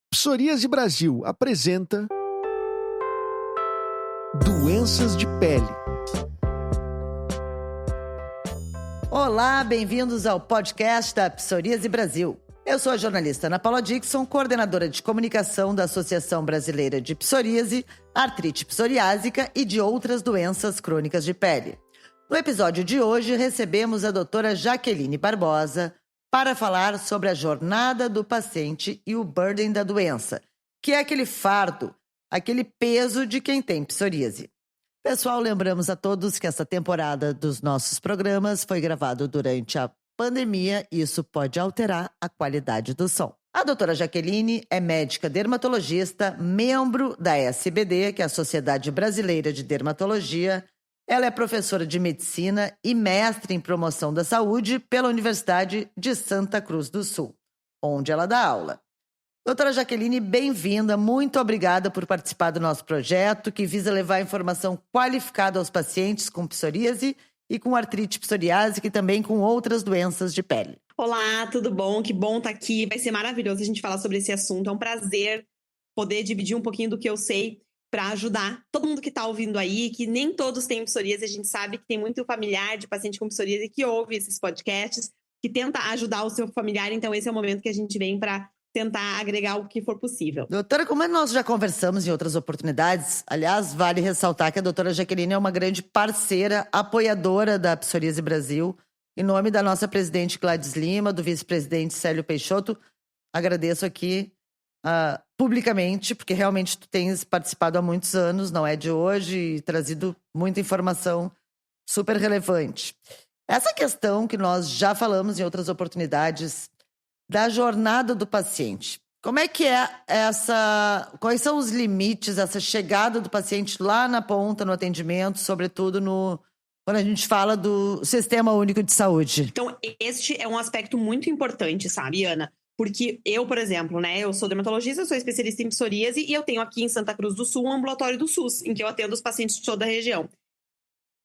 Psoríase Brasil apresenta Doenças de Pele. Olá, bem-vindos ao podcast da Psoríase Brasil. Eu sou a jornalista Ana Paula Dixon, coordenadora de comunicação da Associação Brasileira de Psoríase, Artrite Psoriásica e de outras doenças crônicas de pele. No episódio de hoje, recebemos a doutora Jaqueline Barbosa para falar sobre a jornada do paciente e o burden da doença, que é aquele fardo, aquele peso de quem tem psoríase. Pessoal, lembramos a todos que essa temporada dos nossos programas foi gravado durante a pandemia e isso pode alterar a qualidade do som. A doutora Jaqueline é médica dermatologista, membro da SBD, que é a Sociedade Brasileira de Dermatologia. Ela é professora de medicina e mestre em promoção da saúde pela Universidade de Santa Cruz do Sul, onde ela dá aula. Doutora Jaqueline, bem-vinda. Muito obrigada por participar do nosso projeto, que visa levar informação qualificada aos pacientes com psoríase e com artrite psoriásica e também com outras doenças de pele. Olá, tudo bom? Que bom estar aqui. Vai ser maravilhoso a gente falar sobre esse assunto. É um prazer poder dividir um pouquinho do que eu sei para ajudar todo mundo que está ouvindo aí, que nem todos têm psoríase. A gente sabe que tem muito familiar de paciente com psoríase que ouve esses podcasts, que tenta ajudar o seu familiar. Então esse é o momento que a gente vem para tentar agregar o que for possível. Doutora, como nós já conversamos em outras oportunidades, aliás, vale ressaltar que a doutora Jaqueline é uma grande parceira, apoiadora da Psoríase Brasil. Em nome da nossa presidente Gladys Lima, do vice-presidente Célio Peixoto, agradeço aqui publicamente, porque realmente tu tens participado há muitos anos, não é de hoje, e trazido muita informação super relevante. Essa questão que nós já falamos em outras oportunidades da jornada do paciente. Como é que é essa... Quais são os limites, essa chegada do paciente lá na ponta, no atendimento, sobretudo quando a gente fala do Sistema Único de Saúde? Então, este é um aspecto muito importante, sabe, Ana? Porque eu, por exemplo, né, eu sou dermatologista, sou especialista em psoríase e eu tenho aqui em Santa Cruz do Sul um ambulatório do SUS, em que eu atendo os pacientes de toda a região.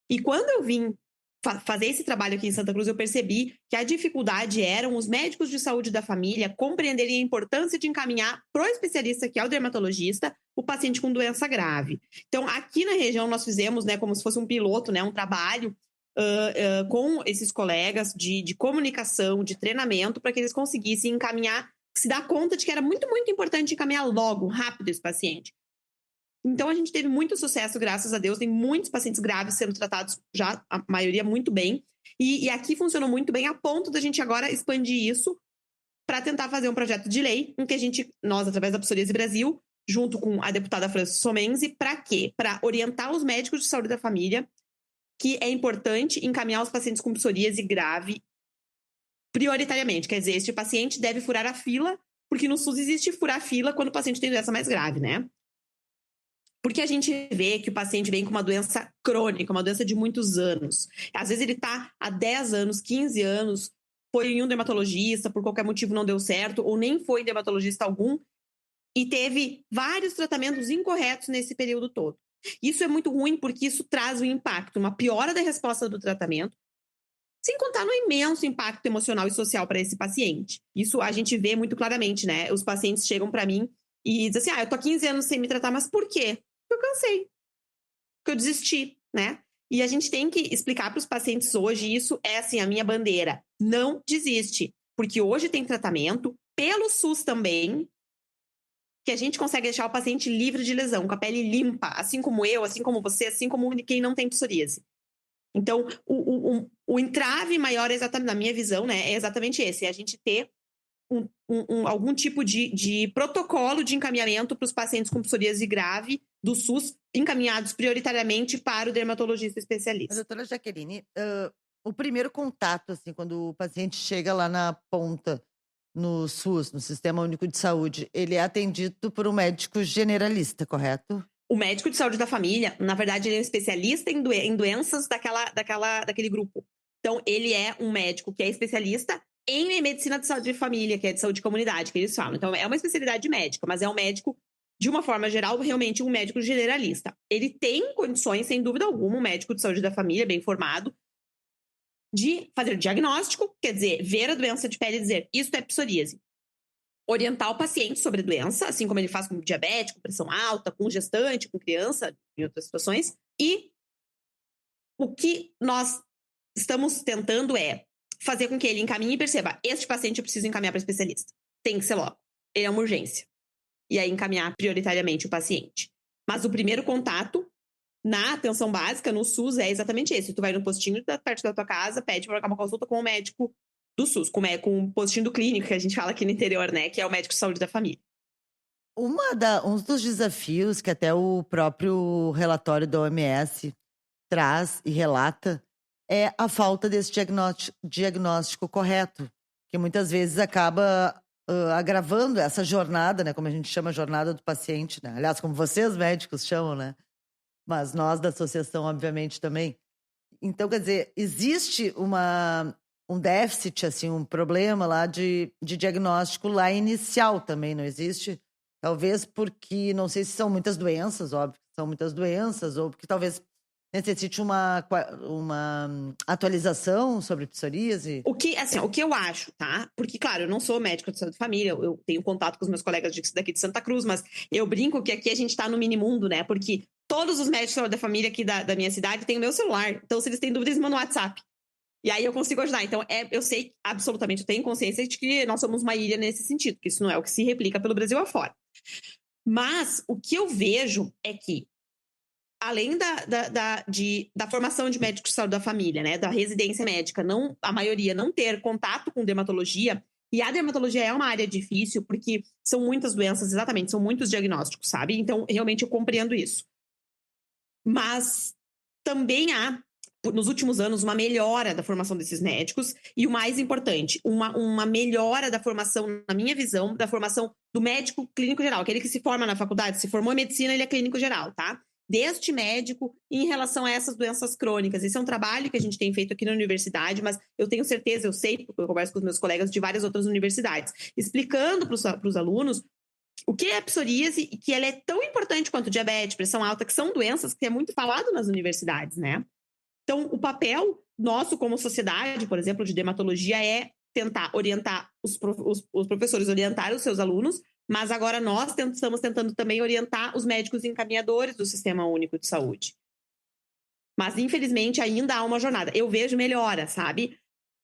E quando eu vim fazer esse trabalho aqui em Santa Cruz, eu percebi que a dificuldade eram os médicos de saúde da família compreenderem a importância de encaminhar para o especialista, que é o dermatologista, o paciente com doença grave. Então, aqui na região nós fizemos, né, como se fosse um piloto, né, um trabalho com esses colegas de comunicação, de treinamento, para que eles conseguissem encaminhar, se dar conta de que era muito, muito importante encaminhar logo, rápido esse paciente. Então, a gente teve muito sucesso, graças a Deus. Tem muitos pacientes graves sendo tratados já, a maioria, muito bem. E aqui funcionou muito bem, a ponto da gente agora expandir isso para tentar fazer um projeto de lei em que nós, através da Psoríase Brasil, junto com a deputada Francis Somenzi, para quê? Para orientar os médicos de saúde da família que é importante encaminhar os pacientes com psoríase grave prioritariamente. Quer dizer, este paciente deve furar a fila, porque no SUS existe furar a fila quando o paciente tem doença mais grave, né? Porque a gente vê que o paciente vem com uma doença crônica, uma doença de muitos anos. Às vezes ele está há 10 anos, 15 anos, foi em um dermatologista, por qualquer motivo não deu certo, ou nem foi em dermatologista algum, e teve vários tratamentos incorretos nesse período todo. Isso é muito ruim porque isso traz um impacto, uma piora da resposta do tratamento, sem contar no imenso impacto emocional e social para esse paciente. Isso a gente vê muito claramente, né? Os pacientes chegam para mim e dizem assim, eu tô há 15 anos sem me tratar, mas por quê? Porque eu cansei, porque eu desisti, né? E a gente tem que explicar para os pacientes hoje, isso é assim, a minha bandeira, não desiste, porque hoje tem tratamento, pelo SUS também, que a gente consegue deixar o paciente livre de lesão, com a pele limpa, assim como eu, assim como você, assim como quem não tem psoríase. Então, o entrave maior, exatamente, na minha visão, né, é exatamente esse, é a gente ter algum tipo de protocolo de encaminhamento para os pacientes com psoríase grave do SUS, encaminhados prioritariamente para o dermatologista especialista. Doutora Jaqueline, o primeiro contato, assim, quando o paciente chega lá na ponta, no SUS, no Sistema Único de Saúde, ele é atendido por um médico generalista, correto? O médico de saúde da família, na verdade, ele é um especialista em doenças daquele grupo. Então, ele é um médico que é especialista em medicina de saúde de família, que é de saúde de comunidade, que eles falam. Então, é uma especialidade médica, mas é um médico, de uma forma geral, realmente um médico generalista. Ele tem condições, sem dúvida alguma, um médico de saúde da família, bem formado, de fazer diagnóstico, quer dizer, ver a doença de pele e dizer, isso é psoríase. orientar o paciente sobre a doença, assim como ele faz com diabético, pressão alta, com gestante, com criança, em outras situações. E o que nós estamos tentando é fazer com que ele encaminhe e perceba, este paciente eu preciso encaminhar para especialista. Tem que ser logo. Ele é uma urgência. E aí encaminhar prioritariamente o paciente. Mas o primeiro contato na atenção básica, no SUS, é exatamente esse. Tu vai no postinho perto da tua casa, pede para marcar uma consulta com o médico do SUS, com o postinho do clínico, que a gente fala aqui no interior, né? Que é o médico de saúde da família. Um dos desafios que até o próprio relatório da OMS traz e relata é a falta desse diagnóstico correto, que muitas vezes acaba agravando essa jornada, né? Como a gente chama a jornada do paciente, né? Aliás, como vocês médicos chamam, né? Mas nós da associação, obviamente, também. Então, quer dizer, existe um déficit, assim, um problema lá de diagnóstico lá inicial também, não existe? Talvez porque, não sei se são muitas doenças, óbvio que são muitas doenças, ou porque talvez necessite uma atualização sobre psoríase. O que eu acho, tá? Porque, claro, eu não sou médica de saúde de família, eu tenho contato com os meus colegas daqui de Santa Cruz, mas eu brinco que aqui a gente tá no minimundo, né? Porque todos os médicos de saúde da família aqui da minha cidade têm o meu celular. Então, se eles têm dúvidas, eles mandam no WhatsApp. E aí eu consigo ajudar. Então, eu sei absolutamente, eu tenho consciência de que nós somos uma ilha nesse sentido, que isso não é o que se replica pelo Brasil afora. Mas o que eu vejo é que, além da formação de médicos de saúde da família, né, da residência médica, a maioria não ter contato com dermatologia, e a dermatologia é uma área difícil, porque são muitas doenças, exatamente, são muitos diagnósticos, sabe? Então, realmente, eu compreendo isso. Mas também há, nos últimos anos, uma melhora da formação desses médicos e, o mais importante, uma melhora da formação, na minha visão, da formação do médico clínico geral, aquele que se forma na faculdade, se formou em medicina, ele é clínico geral, tá? Deste médico em relação a essas doenças crônicas. Esse é um trabalho que a gente tem feito aqui na universidade, mas eu tenho certeza, eu sei, porque eu converso com os meus colegas de várias outras universidades, explicando para os alunos o que é a psoríase e que ela é tão importante quanto diabetes, pressão alta, que são doenças que é muito falado nas universidades, né? Então, o papel nosso como sociedade, por exemplo, de dermatologia, é tentar orientar os professores, orientar os seus alunos, mas agora nós estamos tentando também orientar os médicos encaminhadores do Sistema Único de Saúde. Mas, infelizmente, ainda há uma jornada. Eu vejo melhora, sabe?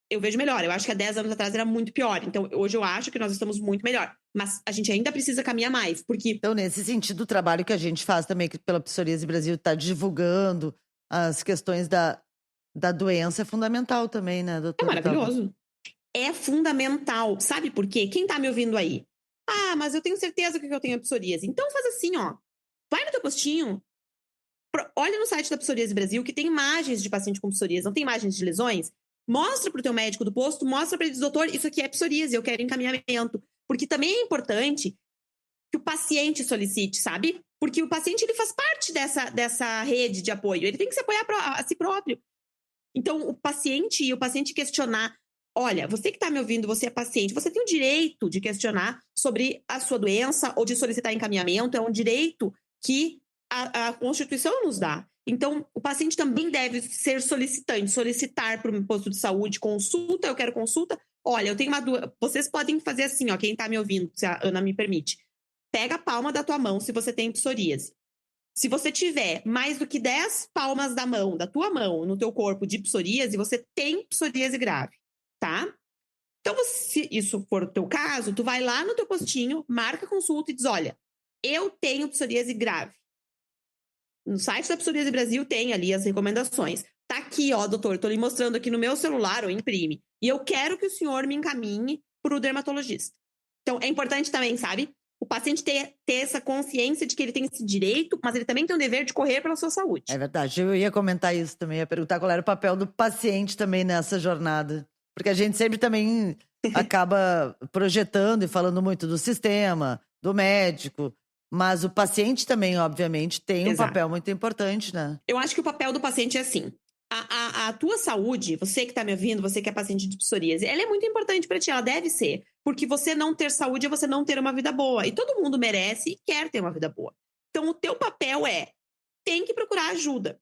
Eu vejo melhor. Eu acho que há 10 anos atrás era muito pior. Então, hoje eu acho que nós estamos muito melhor. Mas a gente ainda precisa caminhar mais, porque... Então, nesse sentido, o trabalho que a gente faz também, que pela Psoríase Brasil está divulgando as questões da doença, é fundamental também, né, doutor? É maravilhoso. É fundamental. Sabe por quê? Quem tá me ouvindo aí? Ah, mas eu tenho certeza que eu tenho a psoríase. Então faz assim, ó. Vai no teu postinho, olha no site da Psoríase Brasil, que tem imagens de paciente com psoríase, não tem imagens de lesões. Mostra pro teu médico do posto, mostra para ele, doutor, isso aqui é psoríase, eu quero encaminhamento. Porque também é importante que o paciente solicite, sabe? Porque o paciente, ele faz parte dessa rede de apoio. Ele tem que se apoiar a si próprio. Então, o paciente questionar, olha, você que está me ouvindo, você é paciente, você tem o direito de questionar sobre a sua doença ou de solicitar encaminhamento, é um direito que a Constituição nos dá. Então, o paciente também deve ser solicitante, solicitar para o posto de saúde, consulta, eu quero consulta. Olha, eu tenho uma dúvida. Vocês podem fazer assim, ó, quem está me ouvindo, se a Ana me permite. Pega a palma da tua mão se você tem psoríase. Se você tiver mais do que 10 palmas da tua mão, no teu corpo de psoríase, você tem psoríase grave, tá? Então, se isso for o teu caso, tu vai lá no teu postinho, marca a consulta e diz, olha, eu tenho psoríase grave. No site da Psoríase Brasil tem ali as recomendações. Tá aqui, ó, doutor, tô lhe mostrando aqui no meu celular, ou imprime. E eu quero que o senhor me encaminhe pro dermatologista. Então, é importante também, sabe? O paciente ter essa consciência de que ele tem esse direito, mas ele também tem o dever de correr pela sua saúde. É verdade, eu ia comentar isso também, ia perguntar qual era o papel do paciente também nessa jornada. Porque a gente sempre também acaba projetando e falando muito do sistema, do médico, mas o paciente também, obviamente, tem um papel muito importante, né? Eu acho que o papel do paciente é assim. A tua saúde, você que tá me ouvindo, você que é paciente de psoríase, ela é muito importante para ti, ela deve ser. Porque você não ter saúde é você não ter uma vida boa. E todo mundo merece e quer ter uma vida boa. Então, o teu papel tem que procurar ajuda.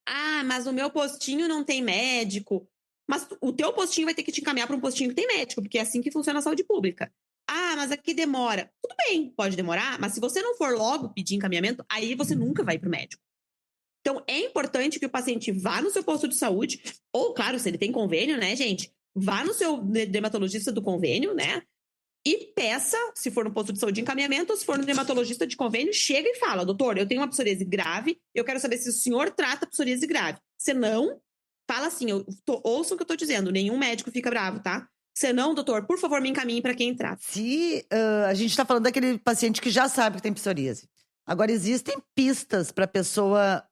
Ah, mas o meu postinho não tem médico. Mas o teu postinho vai ter que te encaminhar para um postinho que tem médico, porque é assim que funciona a saúde pública. Ah, mas aqui demora. Tudo bem, pode demorar, mas se você não for logo pedir encaminhamento, aí você nunca vai para o médico. Então, é importante que o paciente vá no seu posto de saúde, ou, claro, se ele tem convênio, né, gente? Vá no seu dermatologista do convênio, né? E peça, se for no posto de saúde de encaminhamento, ou se for no dermatologista de convênio, chega e fala, doutor, eu tenho uma psoríase grave, eu quero saber se o senhor trata psoríase grave. Se não, fala assim, ouça o que eu tô dizendo, nenhum médico fica bravo, tá? Se não, doutor, por favor, me encaminhe para quem trata. Se a gente está falando daquele paciente que já sabe que tem psoríase. Agora, existem pistas para a pessoa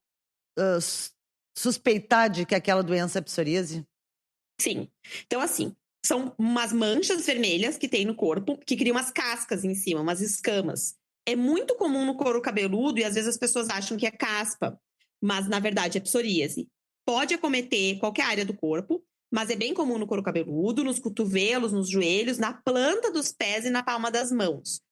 suspeitar de que aquela doença é psoríase? Sim. Então, assim, são umas manchas vermelhas que tem no corpo, que criam umas cascas em cima, umas escamas. É muito comum no couro cabeludo e às vezes as pessoas acham que é caspa, mas na verdade é psoríase. Pode acometer qualquer área do corpo, mas é bem comum no couro cabeludo, nos cotovelos, nos joelhos, na planta dos pés e na palma das mãos.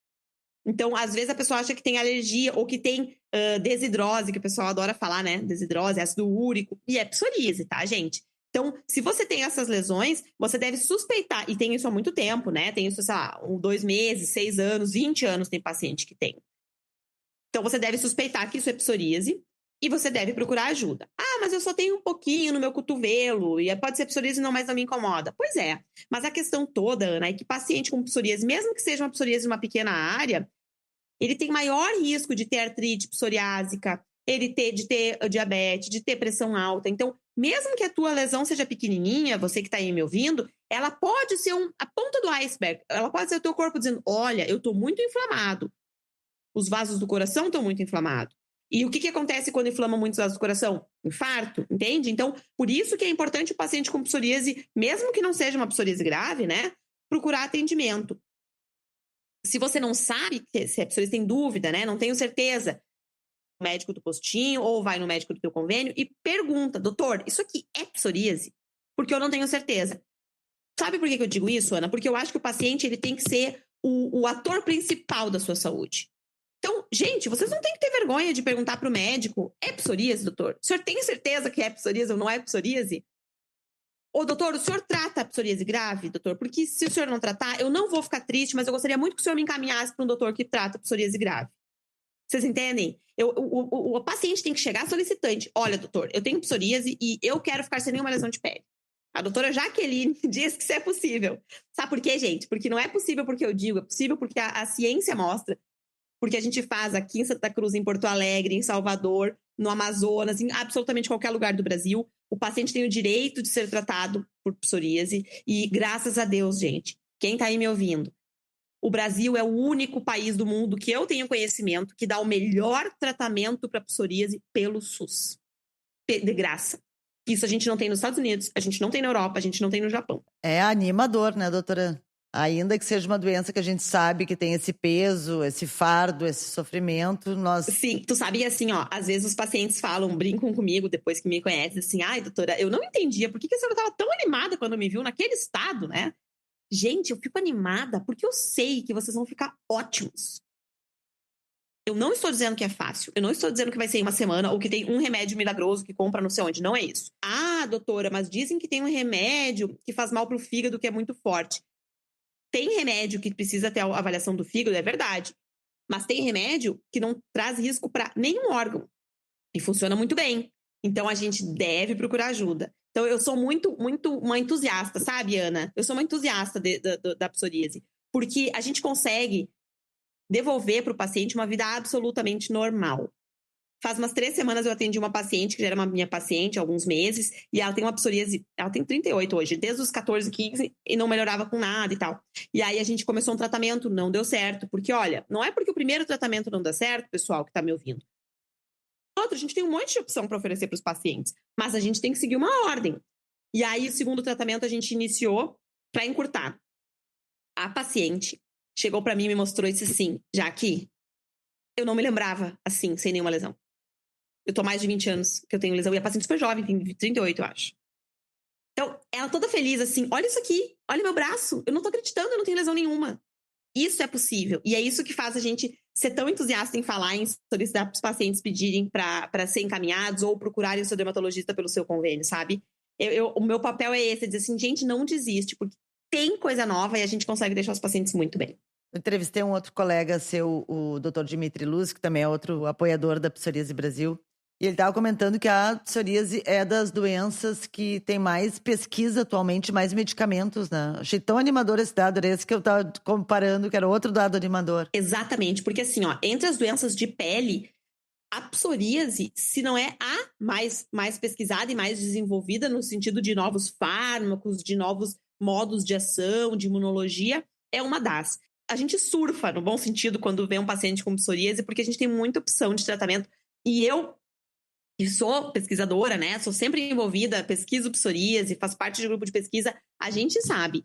Então, às vezes a pessoa acha que tem alergia ou que tem desidrose, que o pessoal adora falar, né? Desidrose, ácido úrico, e é psoríase, tá, gente? Então, se você tem essas lesões, você deve suspeitar, e tem isso há muito tempo, né? Tem isso, sei lá, 2 meses, 6 anos, 20 anos tem paciente que tem. Então, você deve suspeitar que isso é psoríase e você deve procurar ajuda. Ah, mas eu só tenho um pouquinho no meu cotovelo, e pode ser psoríase, mas não me incomoda. Pois é, mas a questão toda, Ana, é que paciente com psoríase, mesmo que seja uma psoríase em uma pequena área, ele tem maior risco de ter artrite psoriásica, de ter diabetes, de ter pressão alta. Então, mesmo que a tua lesão seja pequenininha, você que está aí me ouvindo, ela pode ser a ponta do iceberg. Ela pode ser o teu corpo dizendo, olha, eu estou muito inflamado. Os vasos do coração estão muito inflamados. E o que acontece quando inflama muito os vasos do coração? Infarto, entende? Então, por isso que é importante o paciente com psoríase, mesmo que não seja uma psoríase grave, né, procurar atendimento. Se você não sabe se é psoríase, tem dúvida, né? Não tenho certeza. O médico do postinho ou vai no médico do teu convênio e pergunta, doutor, isso aqui é psoríase? Porque eu não tenho certeza. Sabe por que eu digo isso, Ana? Porque eu acho que o paciente ele tem que ser o ator principal da sua saúde. Então, gente, vocês não têm que ter vergonha de perguntar para o médico, é psoríase, doutor? O senhor tem certeza que é psoríase ou não é psoríase? Ô, doutor, o senhor trata a psoríase grave, doutor? Porque se o senhor não tratar, eu não vou ficar triste, mas eu gostaria muito que o senhor me encaminhasse para um doutor que trata a psoríase grave. Vocês entendem? O paciente tem que chegar solicitante. Olha, doutor, eu tenho psoríase e eu quero ficar sem nenhuma lesão de pele. A doutora Jaqueline diz que isso é possível. Sabe por quê, gente? Porque não é possível porque eu digo, é possível porque a ciência mostra. Porque a gente faz aqui em Santa Cruz, em Porto Alegre, em Salvador, no Amazonas, em absolutamente qualquer lugar do Brasil. O paciente tem o direito de ser tratado por psoríase. E graças a Deus, gente, quem está aí me ouvindo, o Brasil é o único país do mundo que eu tenho conhecimento que dá o melhor tratamento para psoríase pelo SUS. De graça. Isso a gente não tem nos Estados Unidos, a gente não tem na Europa, a gente não tem no Japão. É animador, né, doutora? Ainda que seja uma doença que a gente sabe que tem esse peso, esse fardo, esse sofrimento, nós... Sim, tu sabia assim, ó, às vezes os pacientes falam, brincam comigo depois que me conhecem, assim, ai, doutora, eu não entendia por que a senhora estava tão animada quando me viu naquele estado, né? Gente, eu fico animada porque eu sei que vocês vão ficar ótimos. Eu não estou dizendo que é fácil, eu não estou dizendo que vai ser em uma semana ou que tem um remédio milagroso que compra não sei onde, não é isso. Ah, doutora, mas dizem que tem um remédio que faz mal pro fígado que é muito forte. Tem remédio que precisa ter a avaliação do fígado, é verdade. Mas tem remédio que não traz risco para nenhum órgão. E funciona muito bem. Então, a gente deve procurar ajuda. Então, eu sou muito uma entusiasta, sabe, Ana? Eu sou uma entusiasta da psoríase. Porque a gente consegue devolver para o paciente uma vida absolutamente normal. Faz umas 3 semanas eu atendi uma paciente, que já era uma minha paciente há alguns meses, e ela tem uma psoríase, ela tem 38 hoje, desde os 14, 15, e não melhorava com nada e tal. E aí a gente começou um tratamento, não deu certo, porque olha, não é porque o primeiro tratamento não dá certo, pessoal que tá me ouvindo. Outro, a gente tem um monte de opção para oferecer para os pacientes, mas a gente tem que seguir uma ordem. E aí o segundo tratamento a gente iniciou para encurtar. A paciente chegou para mim e me mostrou isso assim, já aqui, eu não me lembrava assim, sem nenhuma lesão. Eu tô há mais de 20 anos que eu tenho lesão. E a paciente super jovem, tem 38, eu acho. Então, ela toda feliz, assim, olha isso aqui, olha meu braço. Eu não tô acreditando, eu não tenho lesão nenhuma. Isso é possível. E é isso que faz a gente ser tão entusiasta em falar, em solicitar para os pacientes pedirem para ser encaminhados ou procurarem o seu dermatologista pelo seu convênio, sabe? O meu papel é esse, é dizer assim, gente, não desiste, porque tem coisa nova e a gente consegue deixar os pacientes muito bem. Eu entrevistei um outro colega seu, o Dr. Dimitri Luz, que também é outro apoiador da Psoríase Brasil. E ele estava comentando que a psoríase é das doenças que tem mais pesquisa atualmente, mais medicamentos, né? Achei tão animador esse dado, era esse que eu estava comparando, que era outro dado animador. Exatamente, porque assim, ó, entre as doenças de pele, a psoríase, se não é a mais pesquisada e mais desenvolvida no sentido de novos fármacos, de novos modos de ação, de imunologia, é uma das. A gente surfa, no bom sentido, quando vê um paciente com psoríase, porque a gente tem muita opção de tratamento. E eu, que sou pesquisadora, né, sou sempre envolvida, pesquiso psoríase, faço parte de grupo de pesquisa, a gente sabe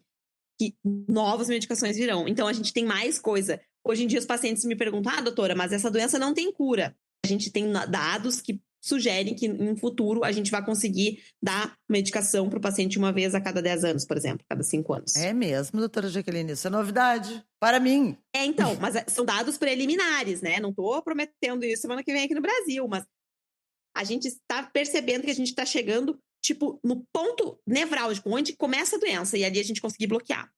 que novas medicações virão. Então, a gente tem mais coisa. Hoje em dia, os pacientes me perguntam, doutora, mas essa doença não tem cura. A gente tem dados que sugerem que, no futuro, a gente vai conseguir dar medicação para o paciente uma vez a cada 10 anos, por exemplo, cada 5 anos. É mesmo, doutora Jaqueline, isso é novidade para mim. Então, mas são dados preliminares, né? Não estou prometendo isso semana que vem aqui no Brasil, mas a gente está percebendo que a gente está chegando, tipo, no ponto nevrálgico, onde começa a doença, e ali a gente conseguir bloquear.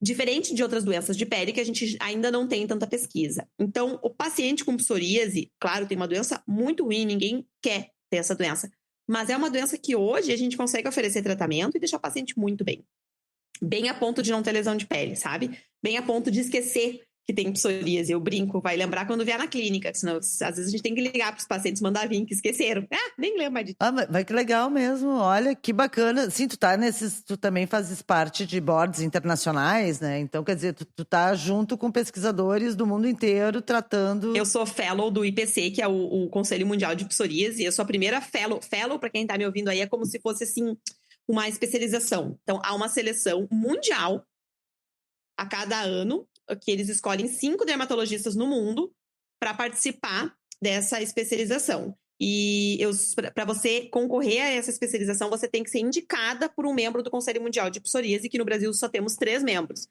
Diferente de outras doenças de pele que a gente ainda não tem tanta pesquisa. Então, o paciente com psoríase, claro, tem uma doença muito ruim, ninguém quer ter essa doença. Mas é uma doença que hoje a gente consegue oferecer tratamento e deixar o paciente muito bem. Bem a ponto de não ter lesão de pele, sabe? Bem a ponto de esquecer que tem psoríase. Eu brinco, vai lembrar quando vier na clínica. Senão, às vezes a gente tem que ligar para os pacientes, mandar vir que esqueceram. Nem lembro mais de... Mas que legal mesmo, olha, que bacana. Sim, tu também fazes parte de boards internacionais, né? Então, quer dizer, tu tá junto com pesquisadores do mundo inteiro tratando... Eu sou fellow do IPC, que é o Conselho Mundial de Psoríase. Eu sou a primeira fellow. Fellow, para quem tá me ouvindo aí, é como se fosse, assim, uma especialização. Então, há uma seleção mundial a cada ano, que eles escolhem 5 dermatologistas no mundo para participar dessa especialização. E para você concorrer a essa especialização, você tem que ser indicada por um membro do Conselho Mundial de Psoríase, que no Brasil só temos 3 membros.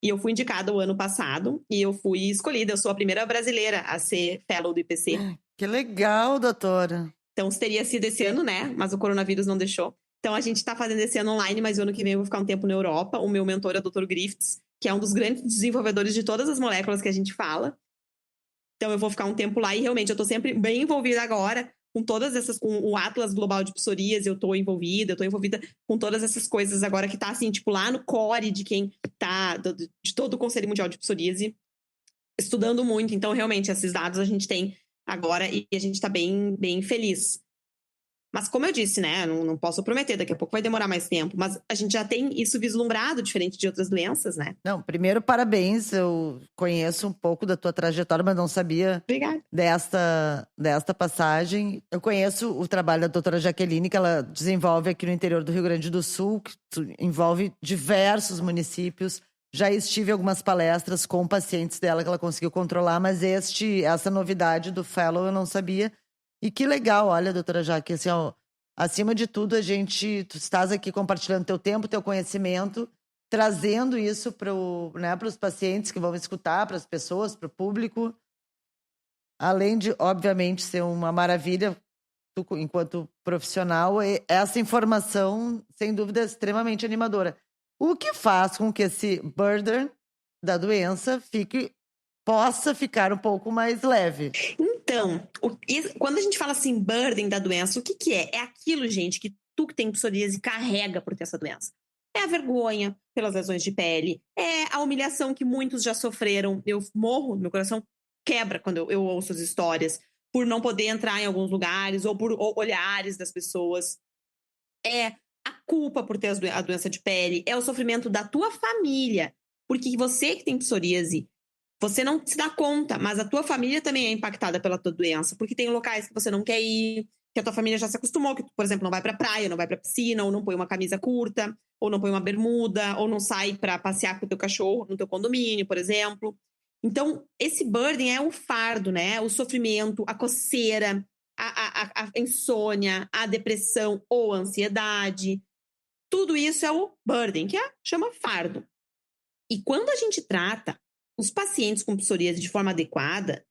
E eu fui indicada o ano passado e eu fui escolhida. Eu sou a primeira brasileira a ser fellow do IPC. Que legal, doutora. Então, teria sido esse ano, né? Mas o coronavírus não deixou. Então, a gente está fazendo esse ano online, mas o ano que vem eu vou ficar um tempo na Europa. O meu mentor é o Dr. Griffiths, que é um dos grandes desenvolvedores de todas as moléculas que a gente fala. Então, eu vou ficar um tempo lá e realmente eu estou sempre bem envolvida agora com todas essas, com o Atlas Global de Psoríase, eu estou envolvida com todas essas coisas agora que tá assim, tipo, lá no core de quem tá, de todo o Conselho Mundial de Psoríase, estudando muito. Então, realmente, esses dados a gente tem agora e a gente tá bem, bem feliz. Mas como eu disse, né, não posso prometer, daqui a pouco vai demorar mais tempo, mas a gente já tem isso vislumbrado, diferente de outras doenças, né? Não, primeiro, parabéns, eu conheço um pouco da tua trajetória, mas não sabia desta passagem. Eu conheço o trabalho da doutora Jaqueline, que ela desenvolve aqui no interior do Rio Grande do Sul, que envolve diversos municípios. Já estive em algumas palestras com pacientes dela que ela conseguiu controlar, mas essa novidade do fellow eu não sabia. E que legal, olha, doutora Jaque, assim, ó, acima de tudo, tu estás aqui compartilhando teu tempo, teu conhecimento, trazendo isso para os pacientes que vão escutar, para as pessoas, para o público. Além de, obviamente, ser uma maravilha, tu, enquanto profissional, essa informação, sem dúvida, é extremamente animadora. O que faz com que esse burden da doença possa ficar um pouco mais leve? Então, quando a gente fala assim, burden da doença, o que é? É aquilo, gente, que tu que tem psoríase carrega por ter essa doença. É a vergonha pelas lesões de pele, é a humilhação que muitos já sofreram. Eu morro, meu coração quebra quando eu ouço as histórias, por não poder entrar em alguns lugares ou por olhares das pessoas. É a culpa por ter a doença de pele, é o sofrimento da tua família, porque você que tem psoríase, você não se dá conta, mas a tua família também é impactada pela tua doença, porque tem locais que você não quer ir, que a tua família já se acostumou, que tu, por exemplo, não vai pra praia, não vai pra piscina, ou não põe uma camisa curta, ou não põe uma bermuda, ou não sai pra passear com o teu cachorro no teu condomínio, por exemplo. Então, esse burden é o fardo, né? O sofrimento, a coceira, a insônia, a depressão ou a ansiedade. Tudo isso é o burden, que chama fardo. E quando a gente trata os pacientes com psoríase de forma adequada,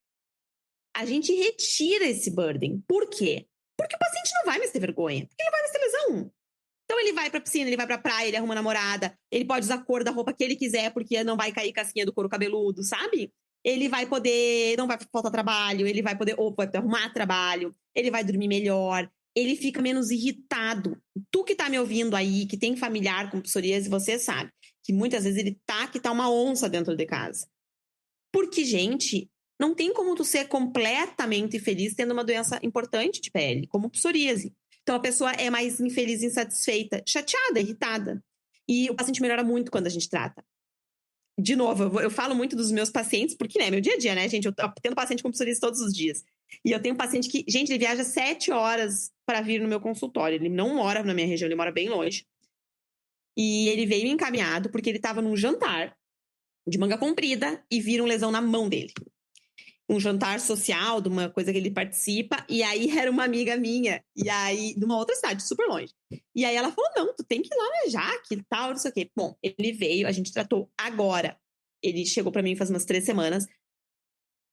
a gente retira esse burden. Por quê? Porque o paciente não vai mais ter vergonha, porque ele vai mais ter lesão. Então ele vai pra piscina, ele vai pra praia, ele arruma namorada, ele pode usar a cor da roupa que ele quiser, porque não vai cair casquinha do couro cabeludo, sabe? Ele vai poder, não vai faltar trabalho, ele vai poder arrumar trabalho, ele vai dormir melhor, ele fica menos irritado. Tu que tá me ouvindo aí, que tem familiar com psoríase, você sabe que muitas vezes ele que tá uma onça dentro de casa. Porque, gente, não tem como tu ser completamente feliz tendo uma doença importante de pele, como psoríase. Então, a pessoa é mais infeliz, insatisfeita, chateada, irritada. E o paciente melhora muito quando a gente trata. De novo, eu falo muito dos meus pacientes, porque, né, meu dia a dia, né, gente? Eu tendo paciente com psoríase todos os dias. E eu tenho um paciente que, gente, ele viaja 7 horas para vir no meu consultório. Ele não mora na minha região, ele mora bem longe. E ele veio encaminhado porque ele estava num jantar de manga comprida e viram lesão na mão dele. Um jantar social, de uma coisa que ele participa, e aí era uma amiga minha, e aí, de uma outra cidade, super longe. E aí ela falou, não, tu tem que ir lá na Jaque e tal, não sei o quê. Bom, ele veio, a gente tratou agora. Ele chegou pra mim faz umas 3 semanas,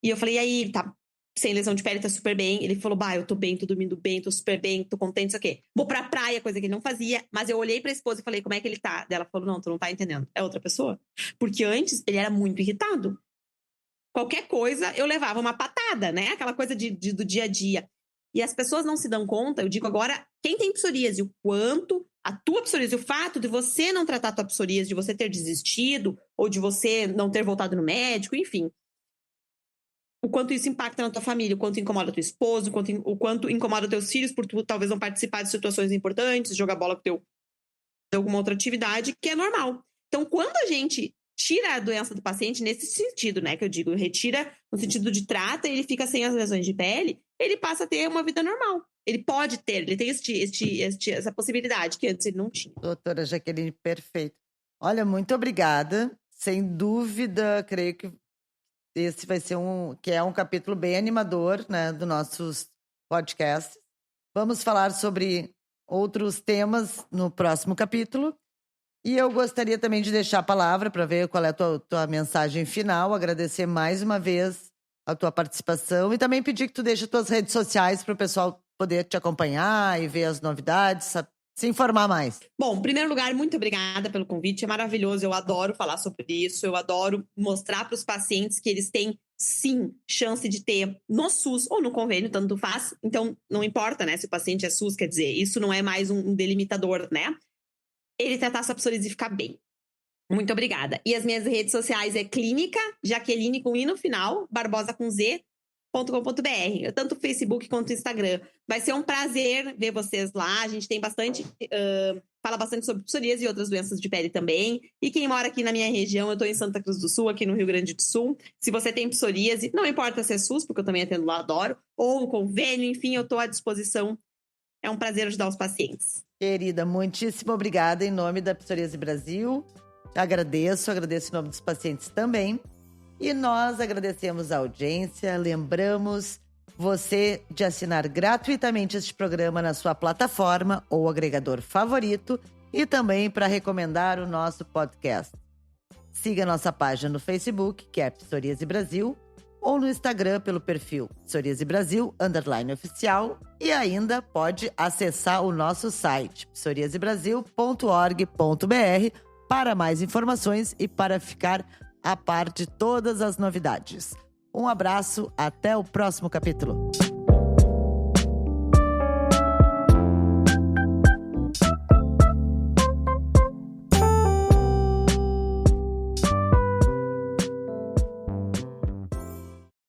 e eu falei, e aí, tá sem lesão de pele, tá super bem. Ele falou, eu tô bem, tô dormindo bem, tô super bem, tô contente, não sei o quê. Vou pra praia, coisa que ele não fazia, mas eu olhei pra esposa e falei, como é que ele tá? Ela falou, não, tu não tá entendendo, é outra pessoa. Porque antes, ele era muito irritado. Qualquer coisa, eu levava uma patada, né? Aquela coisa do dia a dia. E as pessoas não se dão conta, eu digo agora, quem tem psoríase, o quanto a tua psoríase, o fato de você não tratar a tua psoríase, de você ter desistido, ou de você não ter voltado no médico, enfim. O quanto isso impacta na tua família, o quanto incomoda tua esposa, o quanto incomoda teus filhos por tu talvez não participar de situações importantes, jogar bola com teu alguma outra atividade, que é normal. Então, quando a gente tira a doença do paciente nesse sentido, né, que eu digo, retira no sentido de trata, ele fica sem as lesões de pele, ele passa a ter uma vida normal. Ele pode ter, ele tem essa possibilidade que antes ele não tinha. Doutora Jaqueline, perfeito. Olha, muito obrigada. Sem dúvida, creio que esse vai ser um capítulo bem animador, né, do nossos podcasts. Vamos falar sobre outros temas no próximo capítulo. E eu gostaria também de deixar a palavra para ver qual é a tua mensagem final, agradecer mais uma vez a tua participação e também pedir que tu deixe as tuas redes sociais para o pessoal poder te acompanhar e ver as novidades, se informar mais. Bom, em primeiro lugar, muito obrigada pelo convite, é maravilhoso, eu adoro falar sobre isso, eu adoro mostrar para os pacientes que eles têm, sim, chance de ter no SUS ou no convênio, tanto faz, então não importa, né, se o paciente é SUS, quer dizer, isso não é mais um delimitador, né? Ele tratar sua psoríase e ficar bem. Muito obrigada. E as minhas redes sociais é Clínica Jaqueline com I no final, Barbosa com Z.com.br. Tanto o Facebook quanto o Instagram. Vai ser um prazer ver vocês lá. A gente tem bastante... fala bastante sobre psoríase e outras doenças de pele também. E quem mora aqui na minha região, eu estou em Santa Cruz do Sul, aqui no Rio Grande do Sul. Se você tem psoríase, não importa se é SUS, porque eu também atendo lá, adoro, ou um convênio, enfim, eu estou à disposição. É um prazer ajudar os pacientes. Querida, muitíssimo obrigada em nome da Psoríase Brasil. Agradeço em nome dos pacientes também. E nós agradecemos a audiência. Lembramos você de assinar gratuitamente este programa na sua plataforma ou agregador favorito e também para recomendar o nosso podcast. Siga nossa página no Facebook, que é Psoríase Brasil, ou no Instagram pelo perfil Psoríase Brasil, _oficial, e ainda pode acessar o nosso site, psoriasebrasil.org.br, para mais informações e para ficar a par de todas as novidades. Um abraço, até o próximo capítulo.